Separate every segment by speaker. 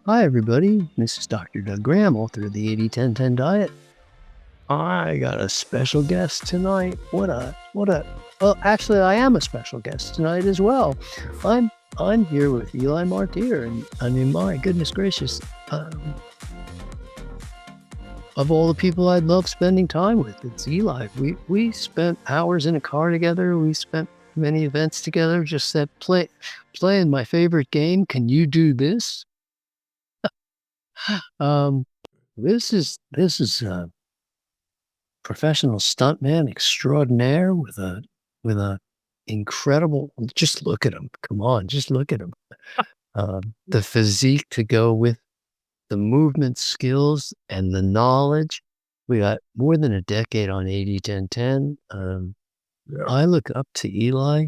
Speaker 1: Hi, everybody. This is Dr. Doug Graham, author of the 80-10-10 Diet. I got a special guest tonight. Well, actually, I am a special guest tonight as well. I'm here with Eli Martyr, and I mean, my goodness gracious, of all the people I'd love spending time with, it's Eli. We spent hours in a car together. We spent many events together. Just said playing my favorite game. Can you do this? Um, this is a professional stuntman extraordinaire with a incredible. Just look at him. Come on, just look at him. The physique to go with the movement skills and the knowledge. We got more than a decade on 80-10-10.
Speaker 2: Yeah.
Speaker 1: I look up to Eli,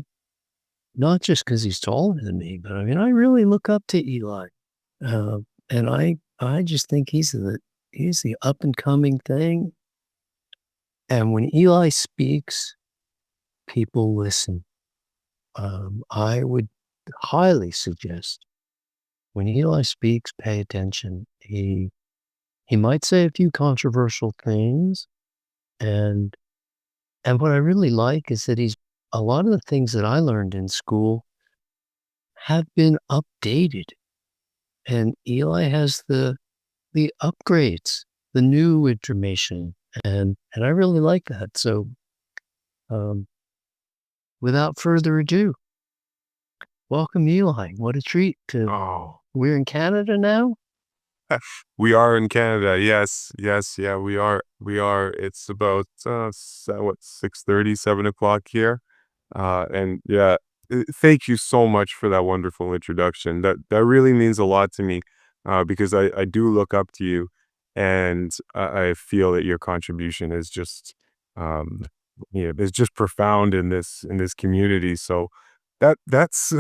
Speaker 1: not just because he's taller than me, but I mean, I really look up to Eli. And I just think he's the up and coming thing. And when Eli speaks, people listen. I would highly suggest when Eli speaks, pay attention. He might say a few controversial things, and what I really like is that he's a lot of the things that I learned in school have been updated, and Eli has the upgrades, the new information, and I really like that. So, um, without further ado, welcome, Eli. What a treat to.
Speaker 2: Oh,
Speaker 1: We're in Canada now.
Speaker 2: we are in Canada. Yes, yes, yeah, we are. We are. It's about what 6:30, 7 o'clock here. And yeah, thank you so much for that wonderful introduction. That really means a lot to me, because I do look up to you, and I feel that your contribution is just, um, is just profound in this community. So that's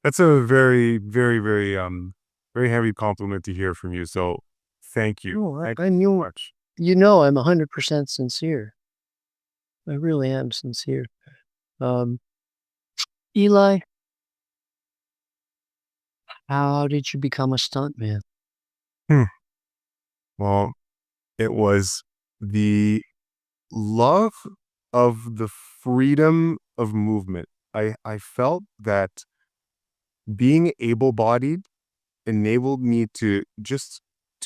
Speaker 2: that's a very heavy compliment to hear from you. So thank you.
Speaker 1: No,
Speaker 2: Thank
Speaker 1: I
Speaker 2: you so
Speaker 1: knew.
Speaker 2: much.
Speaker 1: I'm 100% sincere. I really am sincere. Um, Eli, how did you become a stuntman?
Speaker 2: Hmm. Well, it was the love of the freedom of movement. I felt that being able-bodied enabled me to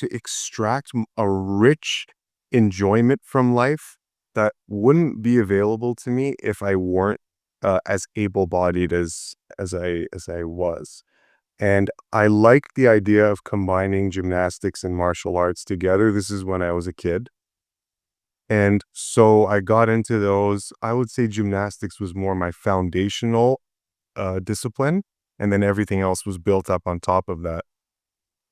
Speaker 2: extract a rich enjoyment from life that wouldn't be available to me if I weren't as able-bodied as I was. And I like the idea of combining gymnastics and martial arts together. This is when I was a kid. And so I got into those. I would say gymnastics was more my foundational discipline, and then everything else was built up on top of that.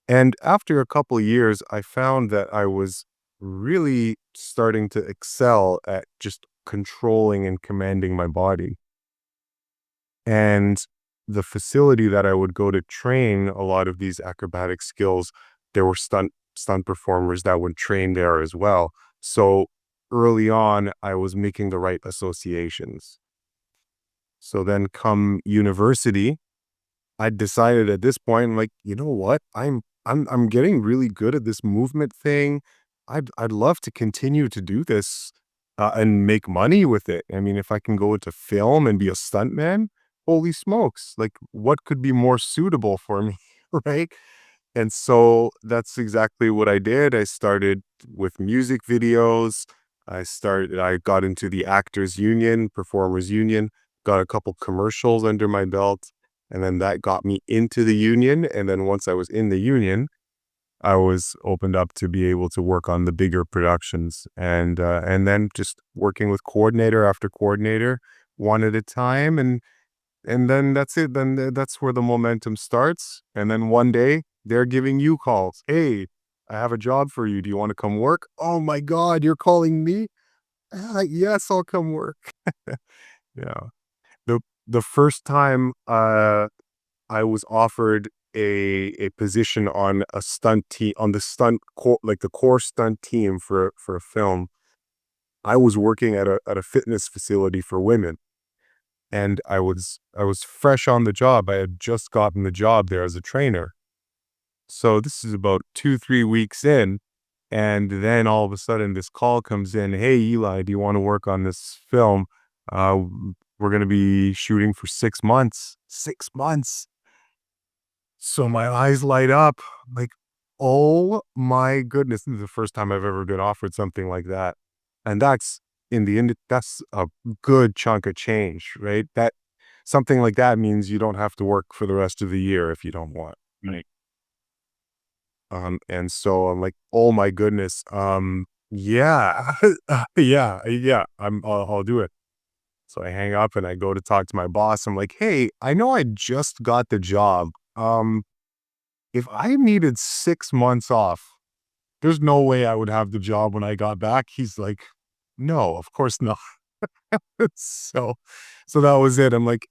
Speaker 2: And after a couple years, I found that I was really starting to excel at just controlling and commanding my body. And the facility that I would go to train a lot of these acrobatic skills, there were stunt performers that would train there as well. So early on, I was making the right associations. So then come university, I decided at this point, like, you know what? I'm getting really good at this movement thing. I'd love to continue to do this and make money with it. I mean, if I can go into film and be a stuntman, holy smokes! Like, what could be more suitable for me, right? And so that's exactly what I did. I started with music videos. I got into the actors union, performers union, got a couple commercials under my belt, and then that got me into the union. And then once I was in the union, I was opened up to be able to work on the bigger productions, and then just working with coordinator after coordinator, one at a time, and then that's it. Then that's where the momentum starts. And then one day they're giving you calls. Hey, I have a job for you. Do you want to come work? Oh my God, you're calling me? Yes, I'll come work. Yeah. The the first time I was offered a position on a stunt team on the stunt core, like the core stunt team for a film. I was working at a fitness facility for women. And I was fresh on the job. I had just gotten the job there as a trainer. So this is about 2, 3 weeks in. And then all of a sudden this call comes in. Hey, Eli, do you want to work on this film? Uh, we're going to be shooting for 6 months. 6 months. So my eyes light up like, oh my goodness. This is the first time I've ever been offered something like that. And that's in the end, that's a good chunk of change, right? That something like that means you don't have to work for the rest of the year if you don't want. Right. And so I'm like, oh my goodness. Yeah, yeah, I'll do it. So I hang up and I go to talk to my boss. I'm like, hey, I know I just got the job. If I needed 6 months off, there's no way I would have the job when I got back. He's like, no, of course not. so, so that was it. I'm like,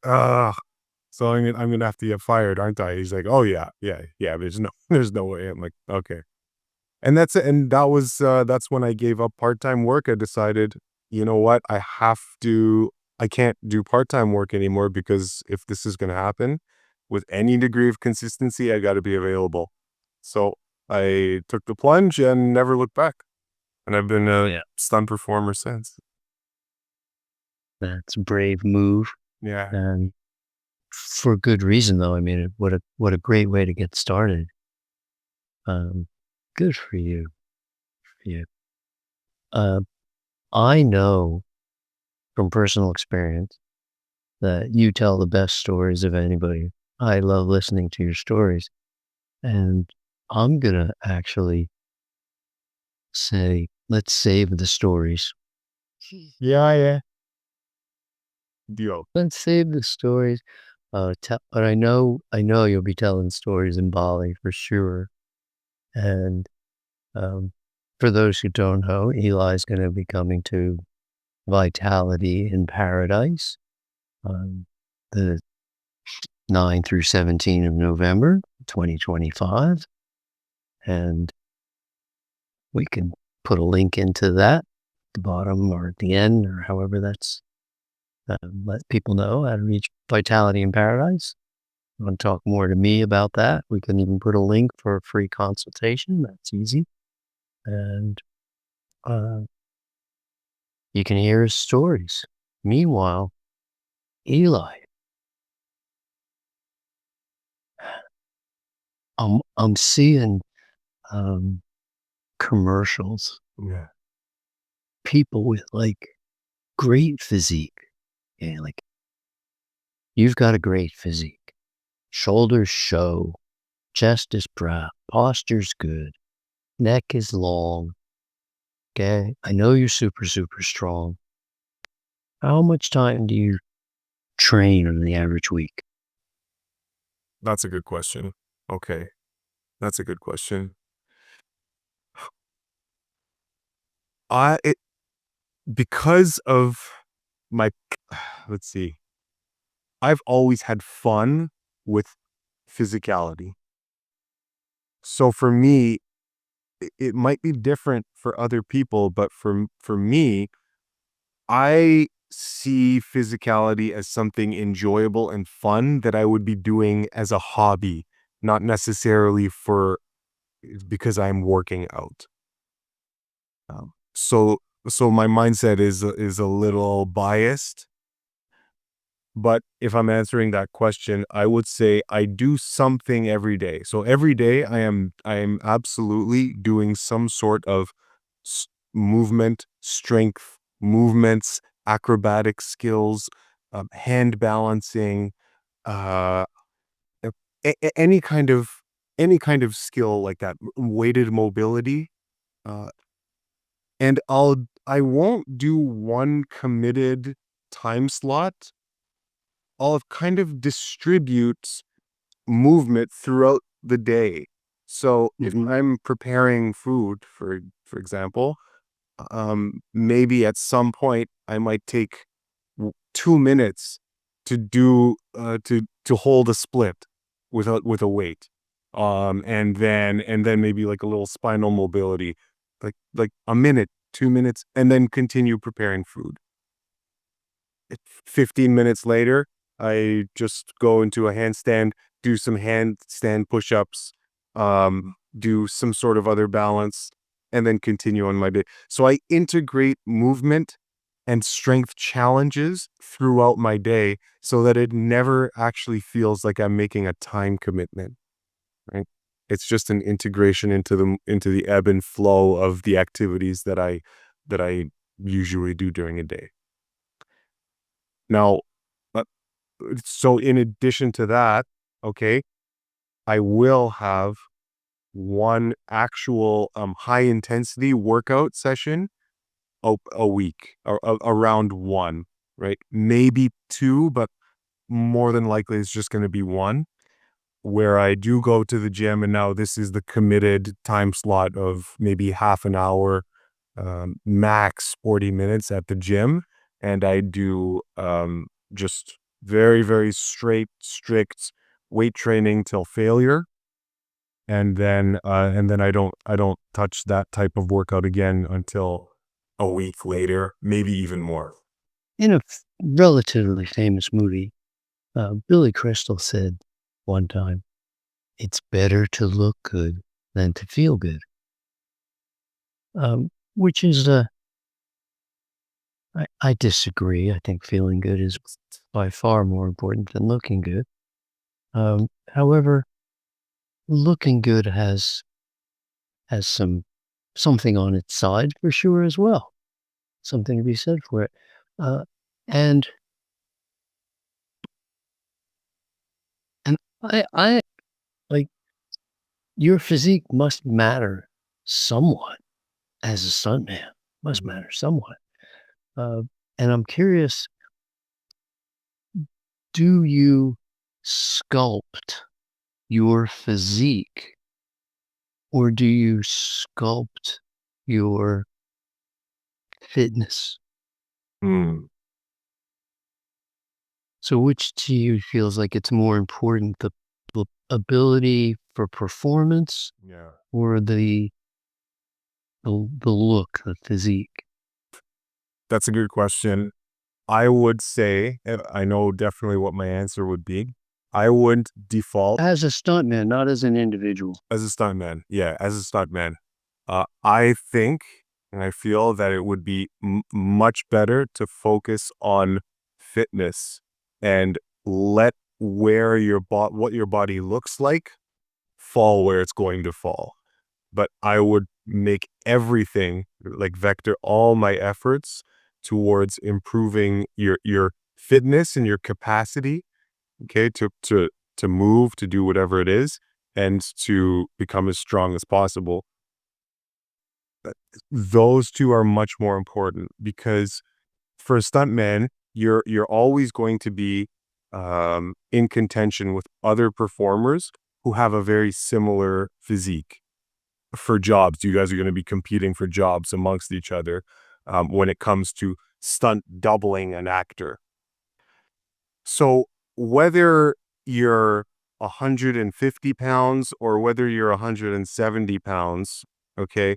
Speaker 2: so I'm gonna have to get fired, aren't I? He's like, oh yeah, yeah, yeah. There's no, there's no way. I'm like, okay. And that's it. And that's when I gave up part-time work. I decided, you know what? I can't do part-time work anymore because if this is going to happen with any degree of consistency, I got to be available. So I took the plunge and never looked back. And I've been a
Speaker 1: Yeah.
Speaker 2: stunt performer since.
Speaker 1: That's a brave move,
Speaker 2: Yeah.
Speaker 1: and for good reason, though. I mean, what a great way to get started. Um, Good for you. For you. Uh, I know from personal experience that you tell the best stories of anybody. I love listening to your stories, and I'm gonna actually say, let's save the stories.
Speaker 2: Yeah, yeah. Deal.
Speaker 1: Let's save the stories. But I know you'll be telling stories in Bali for sure. And um, for those who don't know, Eli's going to be coming to Vitality in Paradise the 9 through 17 of November, 2025. And we can put a link into that at the bottom or at the end or however that's let people know how to reach Vitality in Paradise. Want to talk more to me about that? We can even put a link for a free consultation. That's easy. And uh, you can hear his stories. Meanwhile, Eli, I'm seeing um, commercials,
Speaker 2: Yeah.
Speaker 1: people with like great physique. Yeah, like you've got a great physique. Shoulders show, chest is proud, posture's good, neck is long. Okay, I know you're super, super strong. How much time do you train on the average week?
Speaker 2: That's a good question. Okay. That's a good question. It because of my let's see. I've always had fun with physicality. So for me, it might be different for other people, but for me, I see physicality as something enjoyable and fun that I would be doing as a hobby, not necessarily for because I'm working out. So so my mindset is a little biased. But if I'm answering that question, I would say I do something every day. So every day I am absolutely doing some sort of movement, strength, movements, acrobatic skills, hand balancing, uh, a- any kind of skill like that, weighted mobility. Uh, and I won't do one committed time slot. I'll kind of distribute movement throughout the day. So if I'm preparing food, for example, maybe at some point I might take 2 minutes to do to hold a split with a weight, and then maybe like a little spinal mobility, like a minute, 2 minutes, and then continue preparing food. 15 minutes later, I just go into a handstand, do some handstand push-ups, do some sort of other balance, and then continue on my day. So I integrate movement and strength challenges throughout my day so that it never actually feels like I'm making a time commitment, right? It's just an integration into the ebb and flow of the activities that I usually do during a day. Now, uh, so in addition to that, okay, I will have one actual high intensity workout session a week, or around one, right? Maybe two, but more than likely it's just going to be one, where I do go to the gym, and now this is the committed time slot of maybe half an hour, max 40 minutes at the gym. And I do just very, very straight, strict weight training till failure. And then I don't touch that type of workout again until a week later, maybe even more.
Speaker 1: In a relatively famous movie, Billy Crystal said one time, "It's better to look good than to feel good," which is I disagree. I think feeling good is by far more important than looking good. However, looking good has something on its side for sure as well. Something to be said for it. Uh, and and I like your physique must matter somewhat as a stuntman. Must
Speaker 2: Mhm.
Speaker 1: matter somewhat. Uh, and I'm curious, do you sculpt your physique or do you sculpt your fitness?
Speaker 2: Mm,
Speaker 1: So which to you feels like it's more important, the ability for performance
Speaker 2: yeah.
Speaker 1: or the look, the physique?
Speaker 2: That's a good question. I would say, I know definitely what my answer would be. I would default
Speaker 1: As a stuntman, not as an individual.
Speaker 2: as a stuntman. Yeah, as a stuntman. I think and I feel that it would be much better to focus on fitness and let what your body looks like fall where it's going to fall. But I would make everything, like vector all my efforts towards improving your fitness and your capacity, okay, to move, to do whatever it is, and to become as strong as possible. Those two are much more important because for a stuntman, you're always going to be in contention with other performers who have a very similar physique for jobs. You guys are going to be competing for jobs amongst each other when it comes to stunt doubling an actor. So whether you're 150 pounds or whether you're 170 pounds, okay,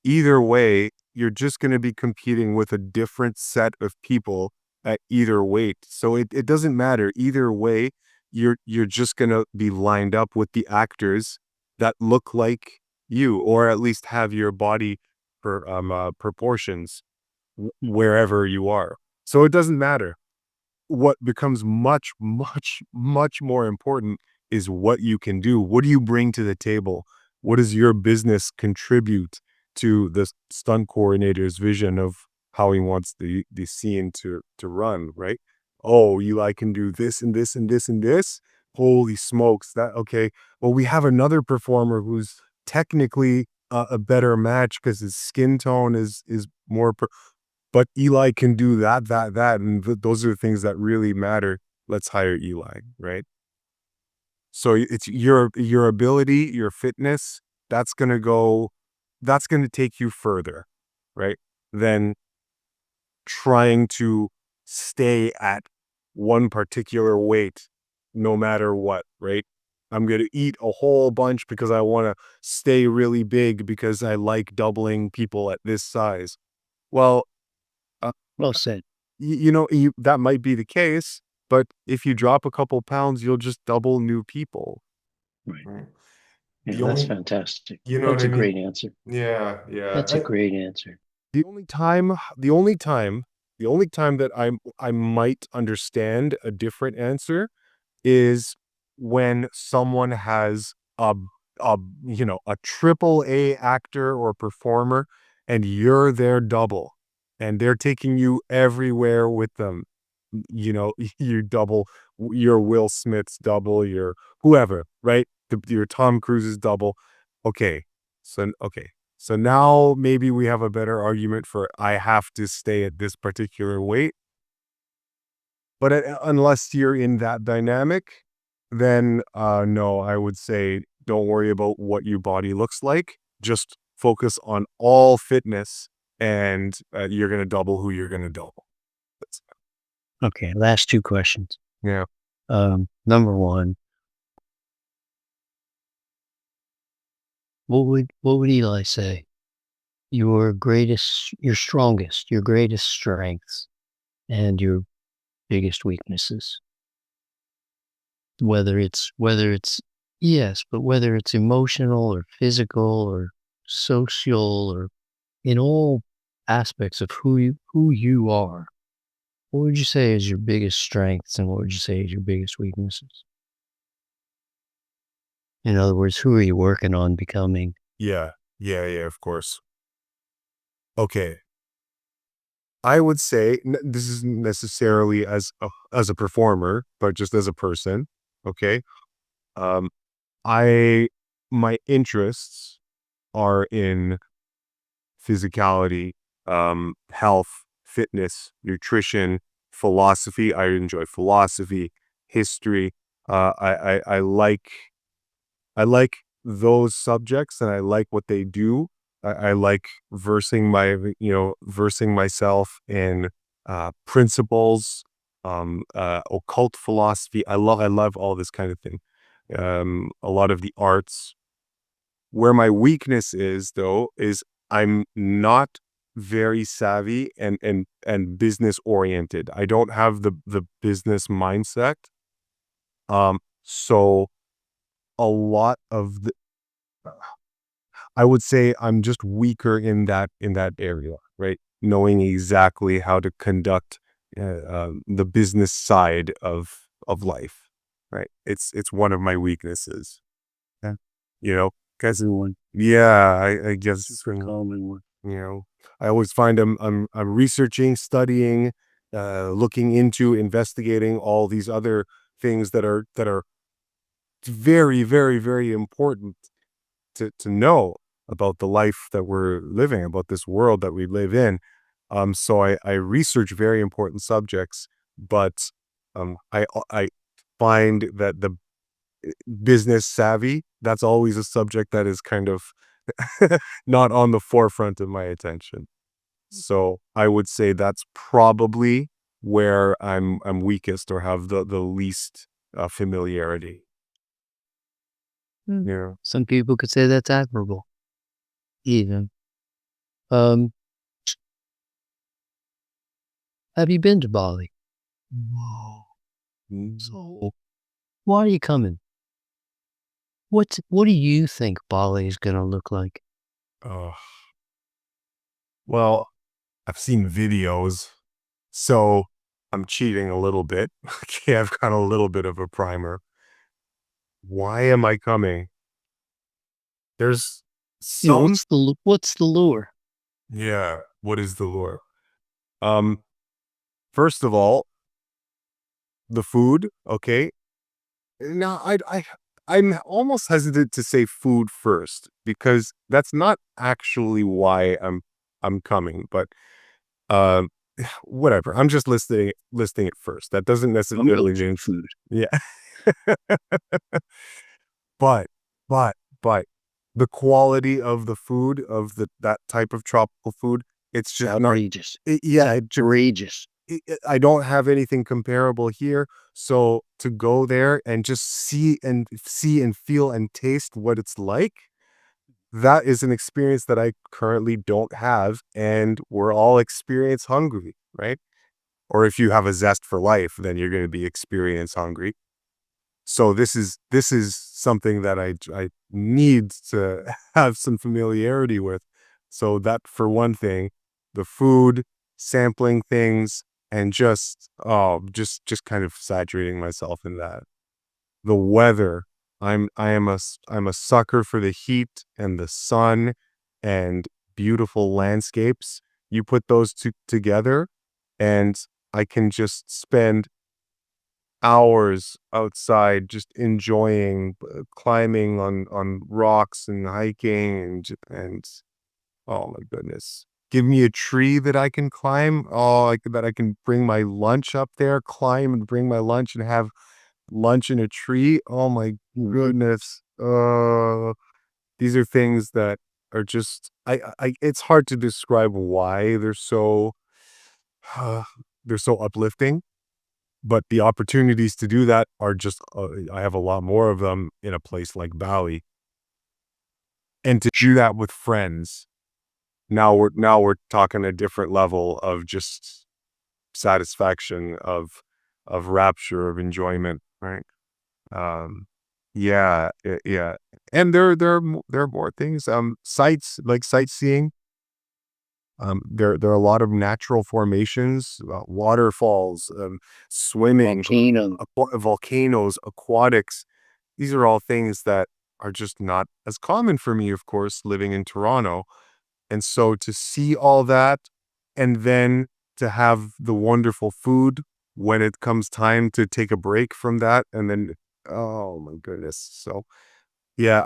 Speaker 2: either way, you're just going to be competing with a different set of people at either weight. So it doesn't matter. Either way, you're just going to be lined up with the actors that look like you, or at least have your body proportions wherever you are. So it doesn't matter. What becomes much, much, much more important is what you can do. What do you bring to the table? What does your business contribute to the stunt coordinator's vision of how he wants the scene to run, right? Oh, Eli can do this and this and this and this. Holy smokes, that okay. Well, we have another performer who's technically a better match because his skin tone is more but Eli can do that, and those are the things that really matter. Let's hire Eli, right? So it's your ability, your fitness, that's gonna take you further, right? Than trying to stay at one particular weight no matter what, right? I'm gonna eat a whole bunch because I wanna stay really big because I like doubling people at this size. Well, uh,
Speaker 1: Well said.
Speaker 2: that might be the case, but if you drop a couple pounds, you'll just double new people.
Speaker 1: Right.
Speaker 2: Right.
Speaker 1: Yeah,
Speaker 2: The
Speaker 1: that's
Speaker 2: only
Speaker 1: fantastic.
Speaker 2: you know what
Speaker 1: That's
Speaker 2: I
Speaker 1: a
Speaker 2: mean?
Speaker 1: great answer.
Speaker 2: Yeah, yeah.
Speaker 1: That's a great answer.
Speaker 2: The only time that I might understand a different answer is when someone has a a triple A actor or performer and you're their double and they're taking you everywhere with them. You double, your Will Smith's double, your whoever, right? Your Tom Cruise's double. Okay. Okay. So now maybe we have a better argument for I have to stay at this particular weight. But unless you're in that dynamic, then no, I would say don't worry about what your body looks like. Just focus on all fitness, and you're gonna double who you're gonna double. That's,
Speaker 1: Okay, last two questions.
Speaker 2: yeah.
Speaker 1: Number one, what would Eli say? Your strongest, your greatest strengths, and your biggest weaknesses. Whether it's yes, but whether it's emotional or physical or social or in all aspects of who you are, what would you say is your biggest strengths and what would you say is your biggest weaknesses? In other words, who are you working on becoming?
Speaker 2: Yeah. Yeah, yeah, of course. Okay. I would say this isn't necessarily as a performer, but just as a person. Okay. Um, I my interests are in physicality, health, fitness, nutrition, philosophy. I enjoy philosophy, history. I like those subjects, and I like what they do. I like versing myself in principles, occult philosophy. I love all this kind of thing. A lot of the arts. Where my weakness is, though, is I'm not very savvy and business oriented. I don't have the business mindset. So a lot of the I would say I'm just weaker in that area, right? Knowing exactly how to conduct the business side of life, right? It's one of my weaknesses. Yeah. Because
Speaker 1: Everyone,
Speaker 2: yeah, I guess
Speaker 1: super common one.
Speaker 2: you know, I always find I'm researching, studying, looking into, investigating all these other things that are very, very, very important to know about the life that we're living, about this world that we live in. So I research very important subjects, but I find that the business savvy, that's always a subject that is kind of not on the forefront of my attention. So I would say that's probably where I'm weakest or have the least familiarity.
Speaker 1: Hmm.
Speaker 2: Yeah.
Speaker 1: Some people could say that's admirable, even. Um, have you been to Bali? Whoa.
Speaker 2: Mm.
Speaker 1: So, why are you coming? What do you think Bali is gonna look like?
Speaker 2: Oh, well, I've seen videos, so I'm cheating a little bit. Okay, I've got a little bit of a primer. Why am I coming? There's
Speaker 1: You know,
Speaker 2: some,
Speaker 1: what's the lure?
Speaker 2: yeah, what is the lure? Um, First of all, the food, okay? Now, I'm almost hesitant to say food first because that's not actually why I'm coming, but um, whatever. I'm just listing it first. That doesn't necessarily mean
Speaker 1: Food.
Speaker 2: yeah. But but but the quality of the food of that type of tropical food, it's
Speaker 1: It's
Speaker 2: just not.
Speaker 1: outrageous. It's
Speaker 2: Yeah,
Speaker 1: outrageous.
Speaker 2: I don't have anything comparable here. So to go there and just see and feel and taste what it's like, that is an experience that I currently don't have. And we're all experience hungry, right? Or if you have a zest for life, then you're going to be experience hungry. So this is something that I need to have some familiarity with. So that for one thing, the food, sampling things, and just kind of saturating myself in that. The weather, I'm a sucker for the heat and the sun and beautiful landscapes. You put those two together, and I can just spend hours outside just enjoying climbing on rocks and hiking and oh my goodness. Give me a tree that I can climb. Oh, that I can bring my lunch up there, climb and bring my lunch and have lunch in a tree. Oh my goodness. These are things that are just it's hard to describe why they're so uplifting, but the opportunities to do that are just I have a lot more of them in a place like Bali. And to do that with friends, now we're talking a different level of just satisfaction, of rapture, of enjoyment, right? Um, yeah, yeah. And there are more things, sights like sightseeing. There are a lot of natural formations, waterfalls, swimming,
Speaker 1: Volcano.
Speaker 2: volcanoes, aquatics. These are all things that are just not as common for me, of course, living in Toronto. And so to see all that and then to have the wonderful food when it comes time to take a break from that and then oh my goodness. So yeah,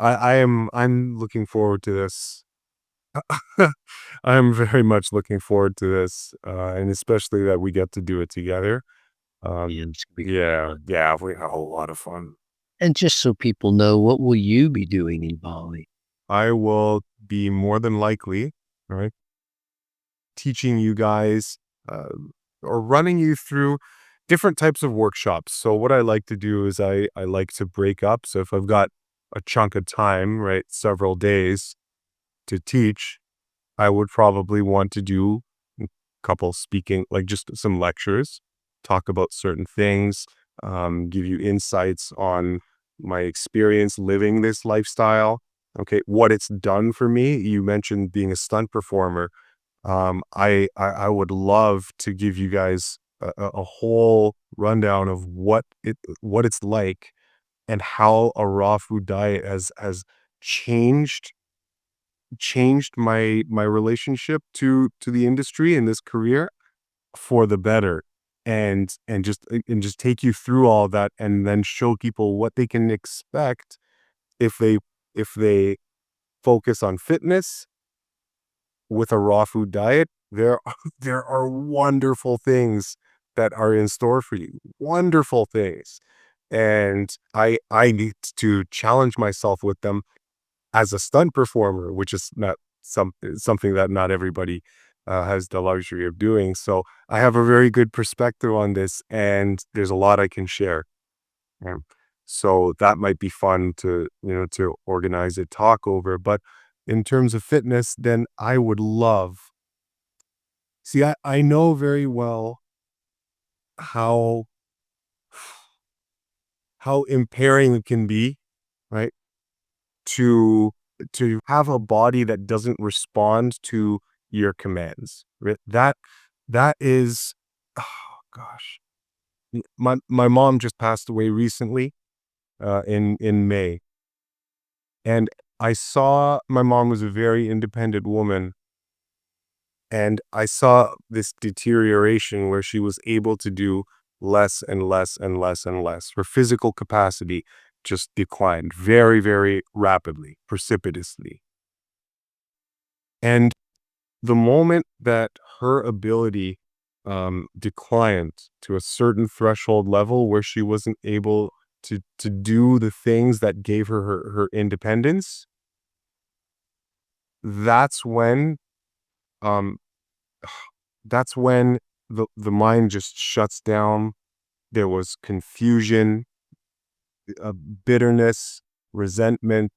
Speaker 2: I'm looking forward to this. I'm very much looking forward to this, and especially that we get to do it together.
Speaker 1: Yeah, it's gonna be
Speaker 2: Yeah,
Speaker 1: fun.
Speaker 2: yeah, we have a lot of fun.
Speaker 1: And just so people know, what will you be doing in Bali?
Speaker 2: I will be more than likely, all right, teaching you guys uh, or running you through different types of workshops. So what I like to do is I like to break up. So if I've got a chunk of time, right, several days to teach, I would probably want to do a couple speaking, like just some lectures, talk about certain things, give you insights on my experience living this lifestyle. Okay, what it's done for me. You mentioned being a stunt performer. I would love to give you guys a whole rundown of what it's like and how a raw food diet has changed changed my relationship to the industry and this career for the better, and just take you through all that and then show people what they can expect if they focus on fitness with a raw food diet. There are wonderful things that are in store for you, wonderful things, and I need to challenge myself with them as a stunt performer, which is not something that not everybody has the luxury of doing. So I have a very good perspective on this, and there's a lot I can share. Um, so that might be fun to to organize a talk over. But in terms of fitness, then I would love. See, I know very well how impairing it can be, right? To have a body that doesn't respond to your commands, right? That is oh gosh. My mom just passed away recently, in May, and I saw my mom was a very independent woman, and I saw this deterioration where she was able to do less and less and less and less. Her physical capacity just declined very, very rapidly, precipitously. And the moment that her ability declined to a certain threshold level where she wasn't able to do the things that gave her independence, that's when um that's when the mind just shuts down. There was confusion, bitterness, resentment,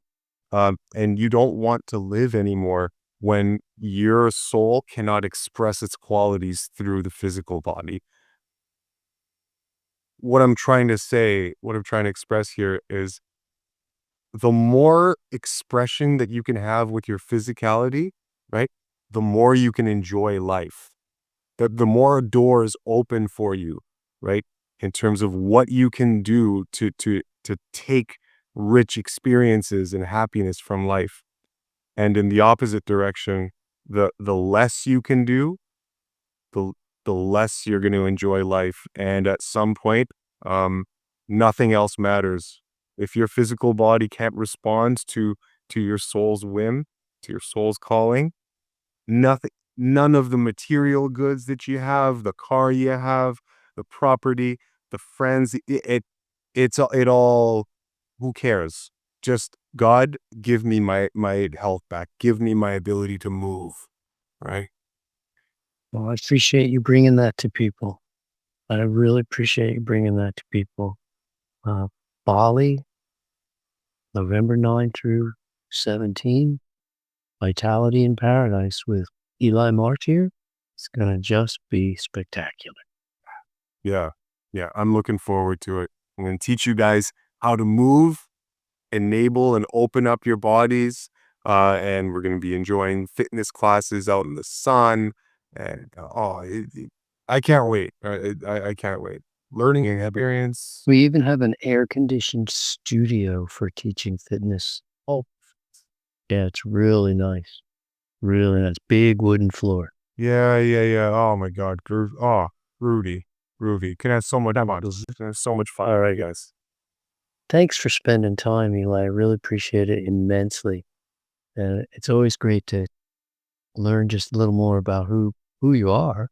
Speaker 2: and you don't want to live anymore when your soul cannot express its qualities through the physical body. what I'm trying to say, what I'm trying to express here is the more expression that you can have with your physicality, right? The more you can enjoy life. The more doors open for you, right? In terms of what you can do to take rich experiences and happiness from life. And in the opposite direction, the less you can do, the the less you're going to enjoy life. And at some point, um, nothing else matters. If your physical body can't respond to your soul's whim, to your soul's calling, nothing, none of the material goods that you have, the car you have, the property, the friends, it all, who cares? Just God, give me my health back. Give me my ability to move, right?
Speaker 1: Well, I appreciate you bringing that to people. I really appreciate you bringing that to people. Uh, Bali, November 9 through 17, Vitality in Paradise with Eli Martier. It's going to just be spectacular.
Speaker 2: Yeah. Yeah. I'm looking forward to it. I'm going to teach you guys how to move, enable, and open up your bodies. And we're going to be enjoying fitness classes out in the sun. And I can't wait. I can't wait. Learning experience.
Speaker 1: We even have an air conditioned studio for teaching fitness.
Speaker 2: Oh,
Speaker 1: Yeah, it's really nice. Really nice. Big wooden floor.
Speaker 2: yeah, yeah, yeah. Oh my God. Rudy. Rudy. Can have so much fun. Can have so much fun. All right, guys.
Speaker 1: Thanks for spending time, Eli. I really appreciate it immensely. And it's always great to learn just a little more about who you are.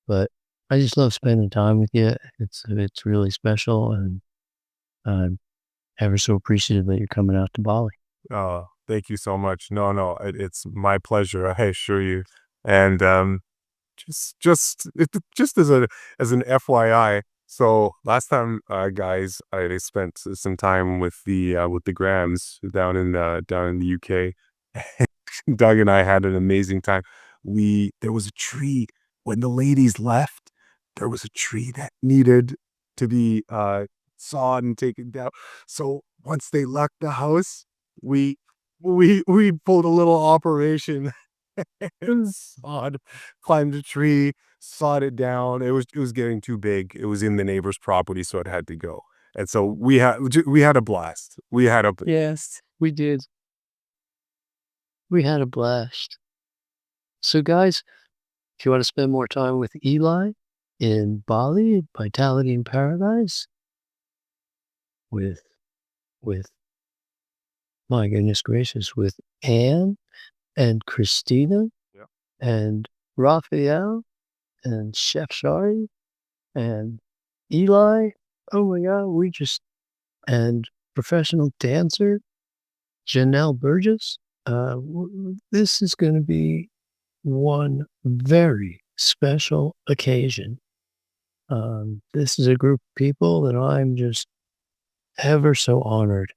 Speaker 1: But I just love spending time with you. It's really special, and I'm ever so appreciative that you're coming out to Bali.
Speaker 2: Oh, thank you so much. No, no, it's my pleasure. I assure you. And just as an FYI. So last time, guys, I spent some time with the Grams down in the UK. Doug and I had an amazing time. There was a tree when the ladies left. There was a tree that needed to be sawed and taken down. So once they left the house, we we pulled a little operation. It was sawed, climbed a tree, sawed it down. It was getting too big. It was in the neighbor's property, so it had to go. And so we had a blast. We had a
Speaker 1: Yes, we did. We had a blast. So, guys, if you want to spend more time with Eli in Bali, Vitality in Paradise, with with my goodness gracious, with Anne and Christina
Speaker 2: yeah.
Speaker 1: and Raphael and Chef Shari and Eli. Oh my God, and professional dancer Janelle Burgess. This is going to be one very special occasion. This is a group of people that I'm just ever so honored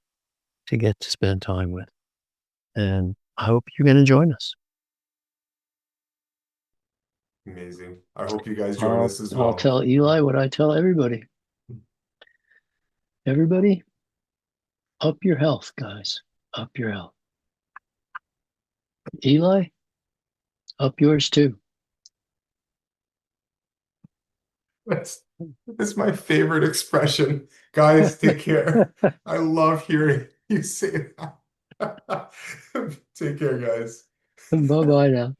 Speaker 1: to get to spend time with. And I hope you're going to join us.
Speaker 2: Amazing. I hope you guys join
Speaker 1: I'll,
Speaker 2: us as
Speaker 1: I'll
Speaker 2: well.
Speaker 1: tell Eli what I tell everybody. Everybody, up your health, guys. Up your health. Eli, up yours too.
Speaker 2: That's my favorite expression. Guys, take care. I love hearing you say that. Take care, guys.
Speaker 1: Bye bye now.